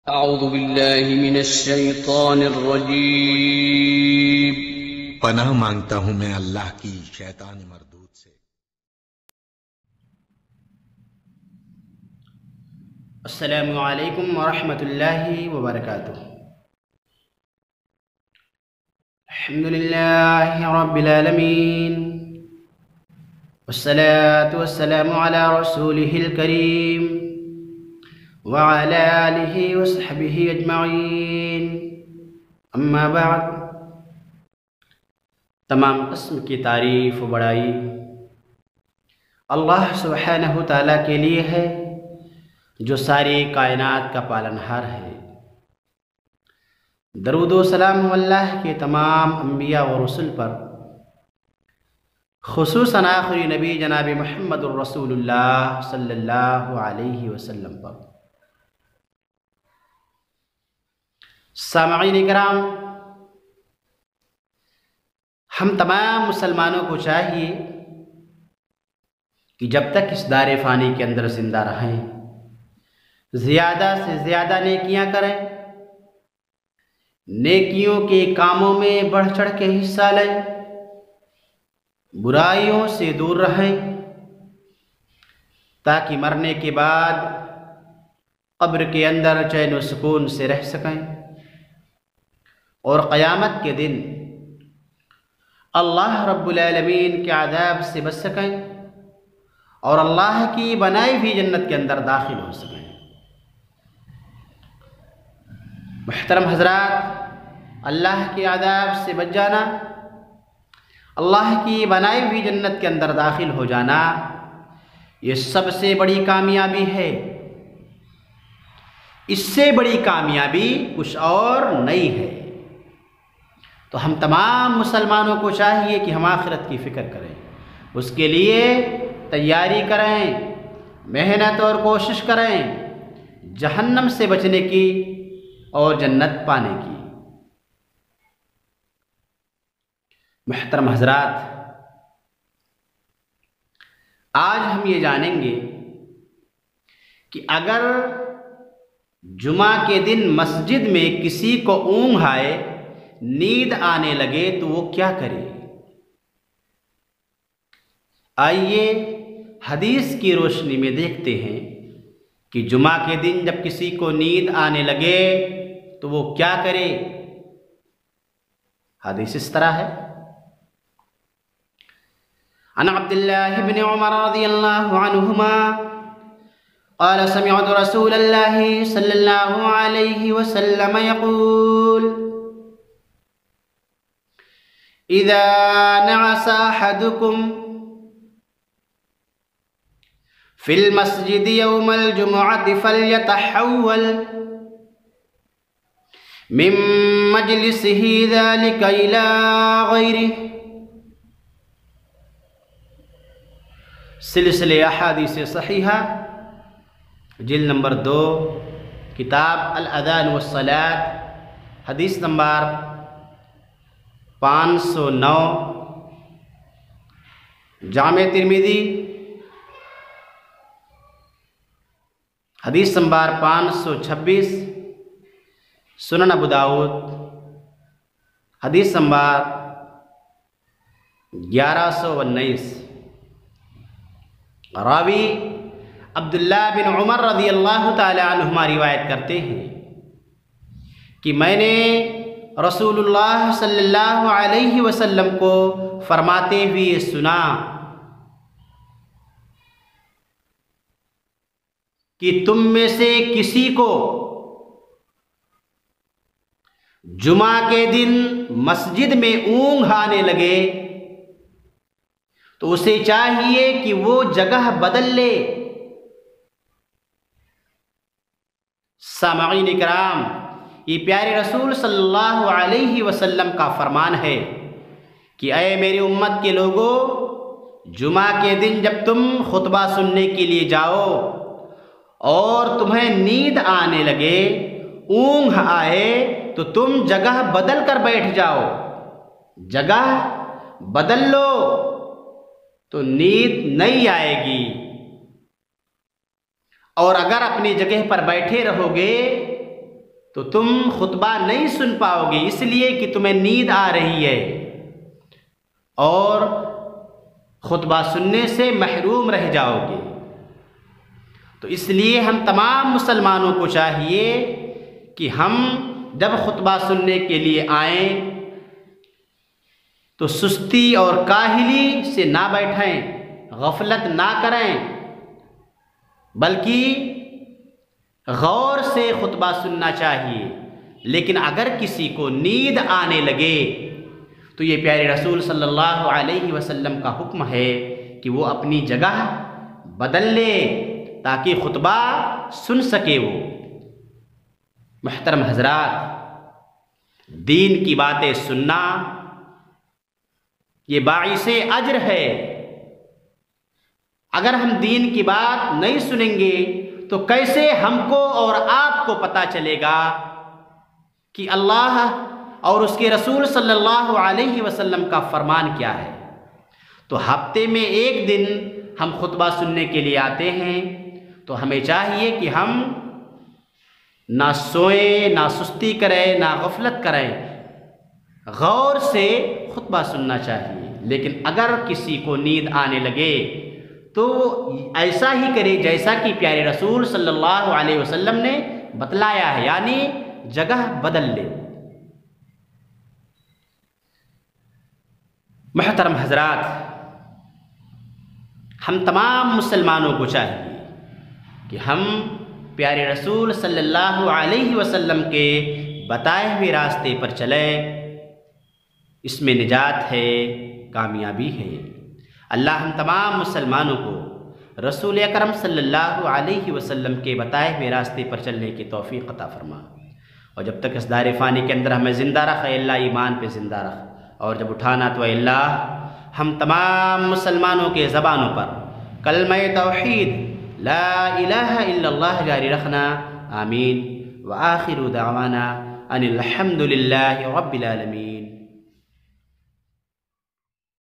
اعوذ باللہ من الشیطان الرجیم۔ پناہ مانگتا ہوں میں اللہ کی شیطان مردود سے۔ السلام علیکم ورحمۃ اللہ وبرکاتہ۔ الحمد للہ رب العالمین والصلاة والسلام علی رسولہ الکریم وعلى آلہ وصحبہ اجمعین، اما بعد۔ تمام قسم کی تعریف و بڑائی اللہ سبحانہ تعالیٰ کے لیے ہے، جو ساری کائنات کا پالنہار ہے۔ درود و سلام اللہ کے تمام انبیاء و رسل پر، خصوصاً آخری نبی جناب محمد الرسول اللہ صلی اللہ علیہ وسلم پر۔ سامعین کرام، ہم تمام مسلمانوں کو چاہیے کہ جب تک اس دار فانی کے اندر زندہ رہیں، زیادہ سے زیادہ نیکیاں کریں، نیکیوں کے کاموں میں بڑھ چڑھ کے حصہ لیں، برائیوں سے دور رہیں، تاکہ مرنے کے بعد قبر کے اندر چین و سکون سے رہ سکیں، اور قیامت کے دن اللہ رب العالمین کے عذاب سے بچ سکیں، اور اللہ کی بنائی ہوئی جنت کے اندر داخل ہو سکیں۔ محترم حضرات، اللہ کے عذاب سے بچ جانا، اللہ کی بنائی ہوئی جنت کے اندر داخل ہو جانا، یہ سب سے بڑی کامیابی ہے۔ اس سے بڑی کامیابی کچھ اور نہیں ہے۔ تو ہم تمام مسلمانوں کو چاہیے کہ ہم آخرت کی فکر کریں، اس کے لیے تیاری کریں، محنت اور کوشش کریں، جہنم سے بچنے کی اور جنت پانے کی۔ محترم حضرات، آج ہم یہ جانیں گے کہ اگر جمعہ کے دن مسجد میں کسی کو اونگ آئے، نیند آنے لگے تو وہ کیا کرے۔ آئیے حدیث کی روشنی میں دیکھتے ہیں کہ جمعہ کے دن جب کسی کو نیند آنے لگے تو وہ کیا کرے۔ حدیث اس طرح ہے، عن عبد اللہ بن عمر رضی اللہ عنہما قال سمعت رسول اللہ صلی اللہ علیہ وسلم یقول اذا نعس احدكم في المسجد يوم الجمعة فليتحول من مجلسه ذلك إلى غيره۔ سلسلہ احادیث صحیحہ، جلد نمبر 2، کتاب الاذان والصلاة، حدیث نمبر 509، جامع ترمذی، حدیث نمبر 526، سنن ابو داؤد، حدیث نمبر 1119۔ راوی عبداللہ بن عمر رضی اللہ تعالی عنہما روایت کرتے ہیں کہ میں نے رسول اللہ صلی اللہ علیہ وسلم کو فرماتے ہوئے سنا کہ تم میں سے کسی کو جمعہ کے دن مسجد میں اونگ آنے لگے تو اسے چاہیے کہ وہ جگہ بدل لے۔ سامعین کرام، یہ پیارے رسول صلی اللہ علیہ وسلم کا فرمان ہے کہ اے میری امت کے لوگوں، جمعہ کے دن جب تم خطبہ سننے کے لیے جاؤ اور تمہیں نیند آنے لگے، اونگ آئے، تو تم جگہ بدل کر بیٹھ جاؤ، جگہ بدل لو تو نیند نہیں آئے گی۔ اور اگر اپنی جگہ پر بیٹھے رہو گے تو تم خطبہ نہیں سن پاؤ گے، اس لیے کہ تمہیں نیند آ رہی ہے اور خطبہ سننے سے محروم رہ جاؤ گے۔ تو اس لیے ہم تمام مسلمانوں کو چاہیے کہ ہم جب خطبہ سننے کے لیے آئیں تو سستی اور کاہلی سے نہ بیٹھیں، غفلت نہ کریں، بلکہ غور سے خطبہ سننا چاہیے۔ لیکن اگر کسی کو نیند آنے لگے تو یہ پیارے رسول صلی اللہ علیہ وسلم کا حکم ہے کہ وہ اپنی جگہ بدل لے تاکہ خطبہ سن سکے وہ۔ محترم حضرات، دین کی باتیں سننا یہ باعث اجر ہے۔ اگر ہم دین کی بات نہیں سنیں گے تو کیسے ہم کو اور آپ کو پتہ چلے گا کہ اللہ اور اس کے رسول صلی اللہ علیہ وسلم کا فرمان کیا ہے؟ تو ہفتے میں ایک دن ہم خطبہ سننے کے لیے آتے ہیں تو ہمیں چاہیے کہ ہم نہ سوئیں، نہ سستی کریں، نہ غفلت کریں، غور سے خطبہ سننا چاہیے۔ لیکن اگر کسی کو نیند آنے لگے تو ایسا ہی کرے جیسا کہ پیارے رسول صلی اللہ علیہ وسلم نے بتلایا ہے، یعنی جگہ بدل لے۔ محترم حضرات، ہم تمام مسلمانوں کو چاہیے کہ ہم پیارے رسول صلی اللہ علیہ وسلم کے بتائے ہوئے راستے پر چلیں، اس میں نجات ہے، کامیابی ہے۔ اللہ ہم تمام مسلمانوں کو رسول اکرم صلی اللہ علیہ وسلم کے بتائے ہوئے راستے پر چلنے کی توفیق عطا فرما، اور جب تک اس دار فانی کے اندر ہمیں زندہ رکھ اے اللہ، ایمان پہ زندہ رکھ، اور جب اٹھانا تو اے اللہ ہم تمام مسلمانوں کے زبانوں پر کلمہ توحید لا الہ الا اللہ جاری رکھنا، آمین۔ وآخر دعوانا ان الحمد للہ رب العالمین۔